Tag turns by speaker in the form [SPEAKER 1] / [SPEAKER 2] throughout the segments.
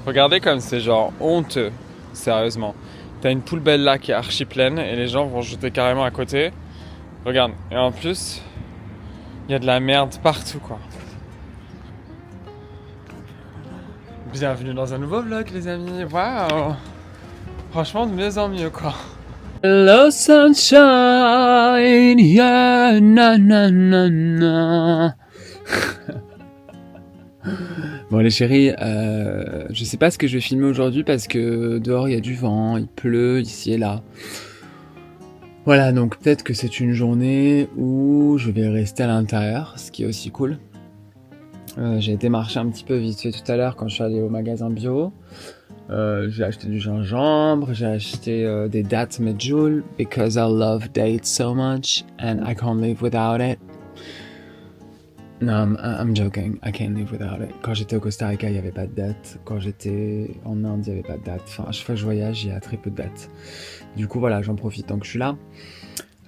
[SPEAKER 1] Regardez comme c'est genre honteux, sérieusement. T'as une poubelle là qui est archi pleine et les gens vont jeter carrément à côté. Regarde, et en plus, il y a de la merde partout quoi. Bienvenue dans un nouveau vlog les amis, waouh. Franchement de mieux en mieux quoi. Hello sunshine, yeah, na na na na. Bon les chéris, je sais pas ce que je vais filmer aujourd'hui parce que dehors il y a du vent, il pleut ici et là. Voilà, donc peut-être que c'est une journée où je vais rester à l'intérieur, ce qui est aussi cool. J'ai été marcher un petit peu vite fait tout à l'heure quand je suis allé au magasin bio. J'ai acheté du gingembre, j'ai acheté des dattes medjool because I love dates so much and I can't live without it. No, I'm joking. I can't live without it. Quand j'étais au Costa Rica, il n'y avait pas de dates. Quand j'étais en Inde, il n'y avait pas de dates. Enfin, à chaque fois que je voyage, il y a très peu de dates. Du coup, voilà, j'en profite tant que je suis là.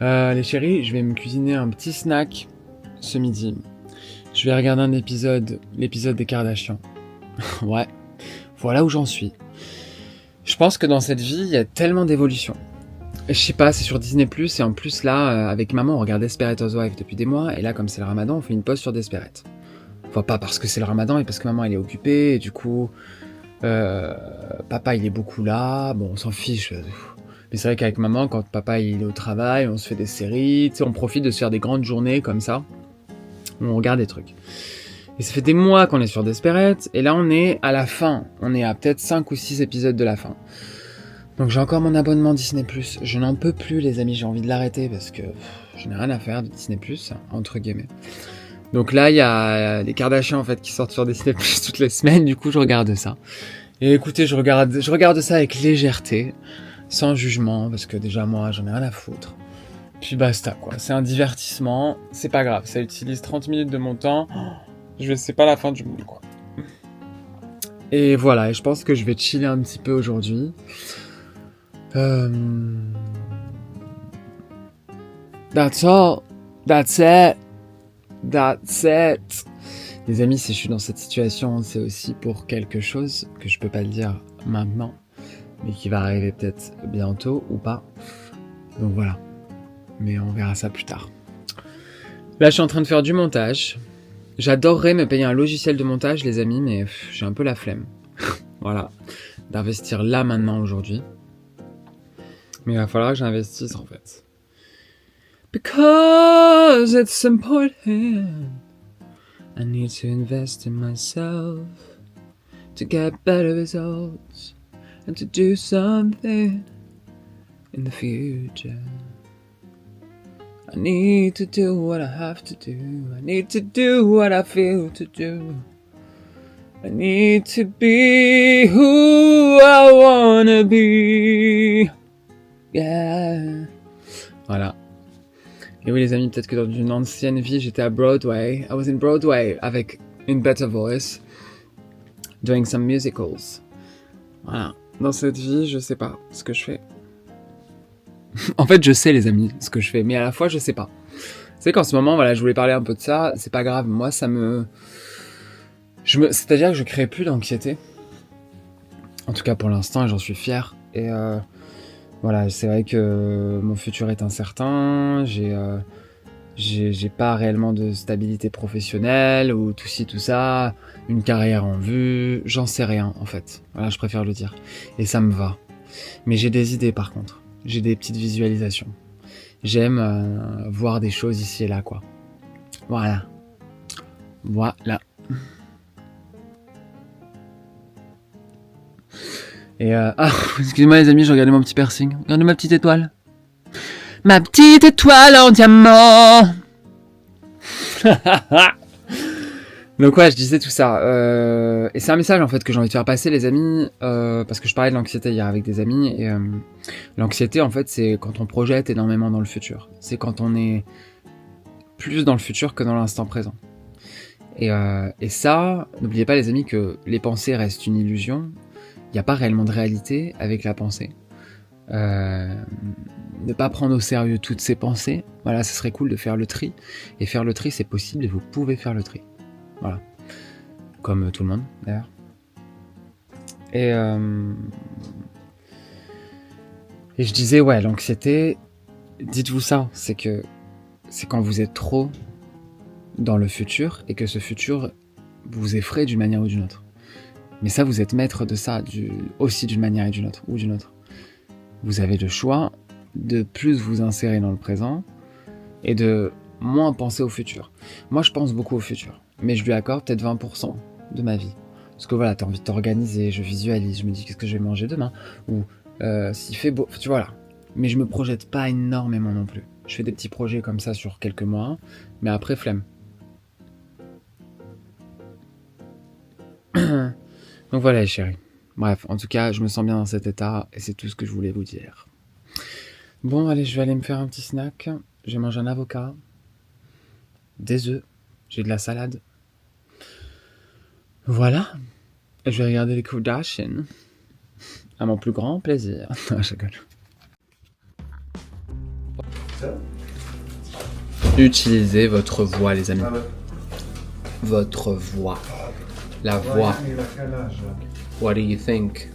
[SPEAKER 1] Les chéris, je vais me cuisiner un petit snack ce midi. Je vais regarder l'épisode des Kardashians. Ouais, voilà où j'en suis. Je pense que dans cette vie, il y a tellement d'évolution. Je sais pas, c'est sur Disney+, et en plus là, avec maman, on regarde Desperate Housewives depuis des mois, et là, comme c'est le ramadan, on fait une pause sur Desperate. Enfin, pas parce que c'est le ramadan, mais parce que maman, elle est occupée, et du coup, papa, il est beaucoup là, bon, on s'en fiche. Mais c'est vrai qu'avec maman, quand papa, il est au travail, on se fait des séries, tu sais, on profite de se faire des grandes journées comme ça, où on regarde des trucs. Et ça fait des mois qu'on est sur Desperate, et là, on est à la fin. On est à peut-être 5 ou 6 épisodes de la fin. Donc j'ai encore mon abonnement Disney+. Je n'en peux plus les amis, j'ai envie de l'arrêter parce que je n'ai rien à faire de Disney+, entre guillemets. Donc là il y a les Kardashians en fait qui sortent sur Disney+, toutes les semaines, du coup je regarde ça. Et écoutez, je regarde ça avec légèreté, sans jugement, parce que déjà moi j'en ai rien à foutre. Puis basta quoi, c'est un divertissement, c'est pas grave, ça utilise 30 minutes de mon temps, c'est pas la fin du monde quoi. Et voilà, et je pense que je vais chiller un petit peu aujourd'hui. That's all. That's it. That's it. Les amis, si je suis dans cette situation, c'est aussi pour quelque chose que je peux pas le dire maintenant, mais qui va arriver peut-être bientôt ou pas. Donc voilà. Mais on verra ça plus tard. Là, je suis en train de faire du montage. J'adorerais me payer un logiciel de montage, les amis, mais j'ai un peu la flemme. Voilà. D'investir là, maintenant, aujourd'hui. Mais il va falloir que j'investisse, en fait. Because it's important. I need to invest in myself to get better results and to do something in the future. I need to do what I have to do. I need to do what I feel to do. I need to be who I wanna be. Yeah. Voilà. Et oui les amis, peut-être que dans une ancienne vie, j'étais à Broadway. I was in Broadway avec une better voice. Doing some musicals. Voilà. Dans cette vie, je sais pas ce que je fais. En fait, je sais les amis ce que je fais, mais à la fois, je sais pas. C'est qu'en ce moment, voilà, je voulais parler un peu de ça. C'est pas grave, moi, c'est-à-dire que je crée plus d'anxiété. En tout cas, pour l'instant, j'en suis fier. Et voilà, c'est vrai que mon futur est incertain. J'ai pas réellement de stabilité professionnelle ou tout ci, tout ça, une carrière en vue, j'en sais rien en fait. Voilà, je préfère le dire. Et ça me va. Mais j'ai des idées par contre. J'ai des petites visualisations. J'aime voir des choses ici et là quoi. Voilà. Voilà. Et excusez-moi les amis, je regardais mon petit piercing. Regardez ma petite étoile. Ma petite étoile en diamant. Donc ouais, je disais tout ça. Et c'est un message en fait que j'ai envie de faire passer les amis, parce que je parlais de l'anxiété hier avec des amis. Et l'anxiété en fait c'est quand on projette énormément dans le futur. C'est quand on est plus dans le futur que dans l'instant présent. Et ça, n'oubliez pas les amis que les pensées restent une illusion. Il n'y a pas réellement de réalité avec la pensée. Ne pas prendre au sérieux toutes ces pensées, voilà, ça serait cool de faire le tri. Et faire le tri, c'est possible et vous pouvez faire le tri. Voilà. Comme tout le monde, d'ailleurs. Et je disais, ouais, l'anxiété, dites-vous ça, c'est quand vous êtes trop dans le futur et que ce futur vous effraie d'une manière ou d'une autre. Mais ça, vous êtes maître de ça, aussi d'une manière et d'une autre, ou d'une autre. Vous avez le choix de plus vous insérer dans le présent et de moins penser au futur. Moi, je pense beaucoup au futur, mais je lui accorde peut-être 20% de ma vie. Parce que voilà, t'as envie de t'organiser, je visualise, je me dis qu'est-ce que je vais manger demain, ou s'il fait beau, tu vois là. Mais je me projette pas énormément non plus. Je fais des petits projets comme ça sur quelques mois, mais après flemme. Donc voilà les chéris. Bref, en tout cas, je me sens bien dans cet état et c'est tout ce que je voulais vous dire. Bon, allez, je vais aller me faire un petit snack. Je vais manger un avocat, des œufs, j'ai de la salade. Voilà. Et je vais regarder les Kardashians. À mon plus grand plaisir. Non, je rigole. Utilisez votre voix, les amis. Votre voix. La voix. What do you think?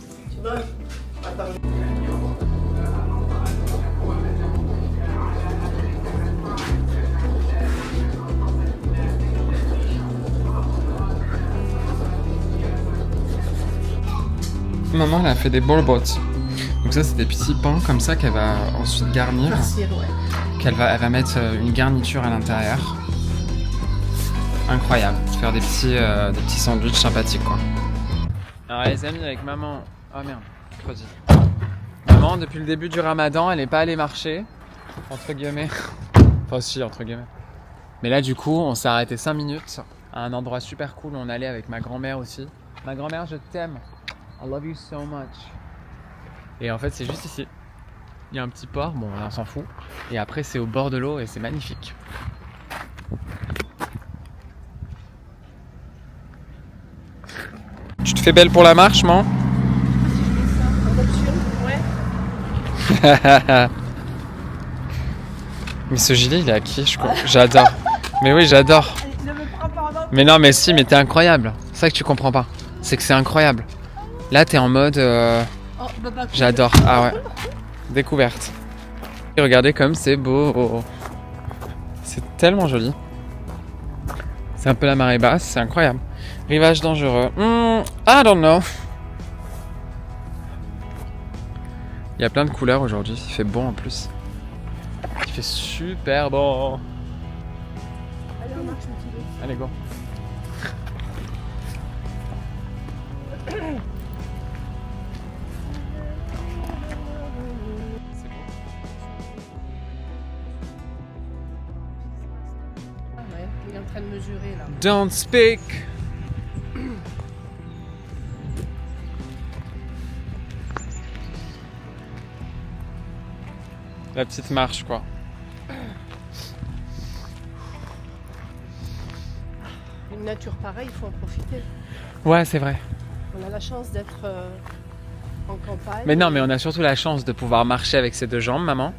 [SPEAKER 1] Maman, elle a fait des bolbots. Donc ça, c'est des petits pains comme ça qu'elle va ensuite garnir. Elle va mettre une garniture à l'intérieur. Incroyable. Faire des petits sandwichs sympathiques, quoi. Alors les amis, avec maman... Oh merde, trop dit. Maman, depuis le début du ramadan, elle n'est pas allée marcher. Entre guillemets. Enfin si, entre guillemets. Mais là, du coup, on s'est arrêté 5 minutes à un endroit super cool où on allait avec ma grand-mère aussi. Ma grand-mère, je t'aime. I love you so much. Et en fait, c'est juste ici. Il y a un petit port, bon, on s'en fout. Et après, c'est au bord de l'eau et c'est magnifique. Tu te fais belle pour la marche, man? Ouais. Mais ce gilet, il est à qui, je crois? J'adore. Mais oui, j'adore. Mais non, mais si, mais t'es incroyable. C'est ça que tu comprends pas. C'est que c'est incroyable. Là, t'es en mode... J'adore. Ah ouais. Découverte. Et regardez comme c'est beau. C'est tellement joli. C'est un peu la marée basse, c'est incroyable. Rivage dangereux. I don't know. Il y a plein de couleurs aujourd'hui. Il fait bon en plus. Il fait super bon.
[SPEAKER 2] Allez, on marche, motivé.
[SPEAKER 1] Allez, go.
[SPEAKER 2] Ouais, il est en train de mesurer là.
[SPEAKER 1] Don't speak. La petite marche, quoi.
[SPEAKER 2] Une nature pareille, il faut en profiter.
[SPEAKER 1] Ouais, c'est vrai.
[SPEAKER 2] On a la chance d'être en campagne.
[SPEAKER 1] Mais non, mais on a surtout la chance de pouvoir marcher avec ses deux jambes, maman.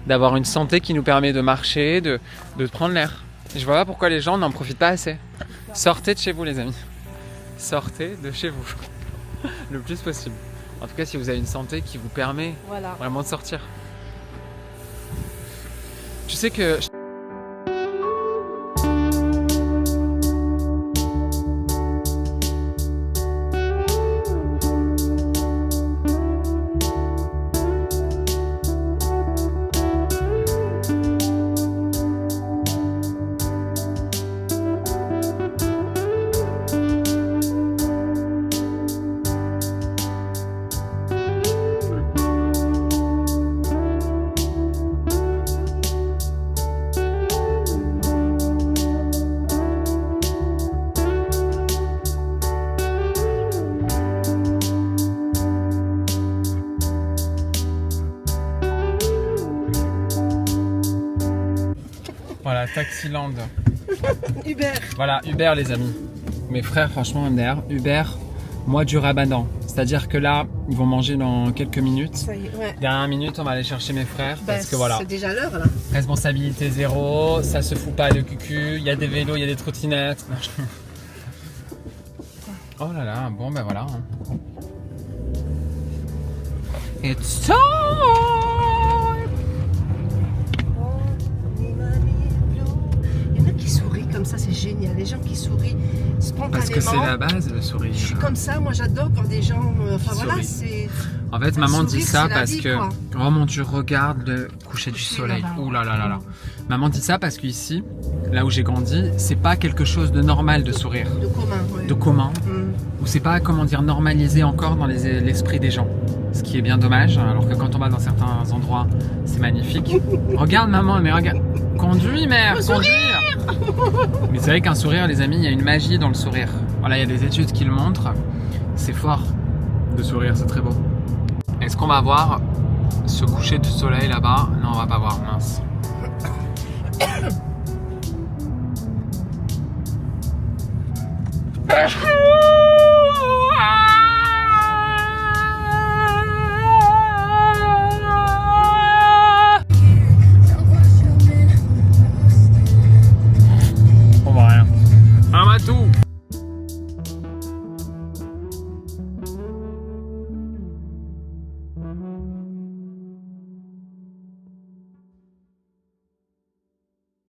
[SPEAKER 1] D'avoir une santé qui nous permet de marcher, de prendre l'air. Je vois pas pourquoi les gens n'en profitent pas assez. Sortez de chez vous, les amis. Sortez de chez vous. Le plus possible. En tout cas, si vous avez une santé qui vous permet vraiment de sortir. Tu sais que... Voilà, Taxiland.
[SPEAKER 2] Uber.
[SPEAKER 1] Voilà, Uber, les amis. Mes frères, franchement, MDR, Uber, mois du Ramadan. C'est-à-dire que là, ils vont manger dans quelques minutes.
[SPEAKER 2] Ça y est, ouais.
[SPEAKER 1] Dernière minute, on va aller chercher mes frères parce que voilà.
[SPEAKER 2] C'est déjà l'heure là.
[SPEAKER 1] Responsabilité zéro, ça se fout pas de cucu, il y a des vélos, il y a des trottinettes. Oh là là, bon ben voilà. It's time.
[SPEAKER 2] Il y en a qui sourient comme ça, c'est génial. Les gens qui sourient spontanément.
[SPEAKER 1] Parce que c'est la base, le sourire.
[SPEAKER 2] Je suis comme ça, moi j'adore voir des gens. Enfin voilà,
[SPEAKER 1] Souris.
[SPEAKER 2] c'est.
[SPEAKER 1] En fait, maman
[SPEAKER 2] sourire,
[SPEAKER 1] dit ça
[SPEAKER 2] c'est la
[SPEAKER 1] parce
[SPEAKER 2] vie,
[SPEAKER 1] que...
[SPEAKER 2] quoi.
[SPEAKER 1] Oh mon Dieu, regarde le coucher du soleil.
[SPEAKER 2] là-bas.
[SPEAKER 1] Ouh là là là là. Maman dit ça parce qu'ici, là où j'ai grandi, c'est pas quelque chose de normal de sourire.
[SPEAKER 2] De commun, ouais.
[SPEAKER 1] De commun. Ou c'est pas, comment dire, normalisé encore dans l'esprit des gens. Ce qui est bien dommage, alors que quand on va dans certains endroits, c'est magnifique. Regarde maman, mais regarde. Conduis mère, conduire. Mais c'est vrai qu'un sourire, les amis, il y a une magie dans le sourire. Voilà, il y a des études qui le montrent. C'est fort de sourire, c'est très beau. Est-ce qu'on va voir ce coucher de soleil là-bas? Non, on va pas voir, mince.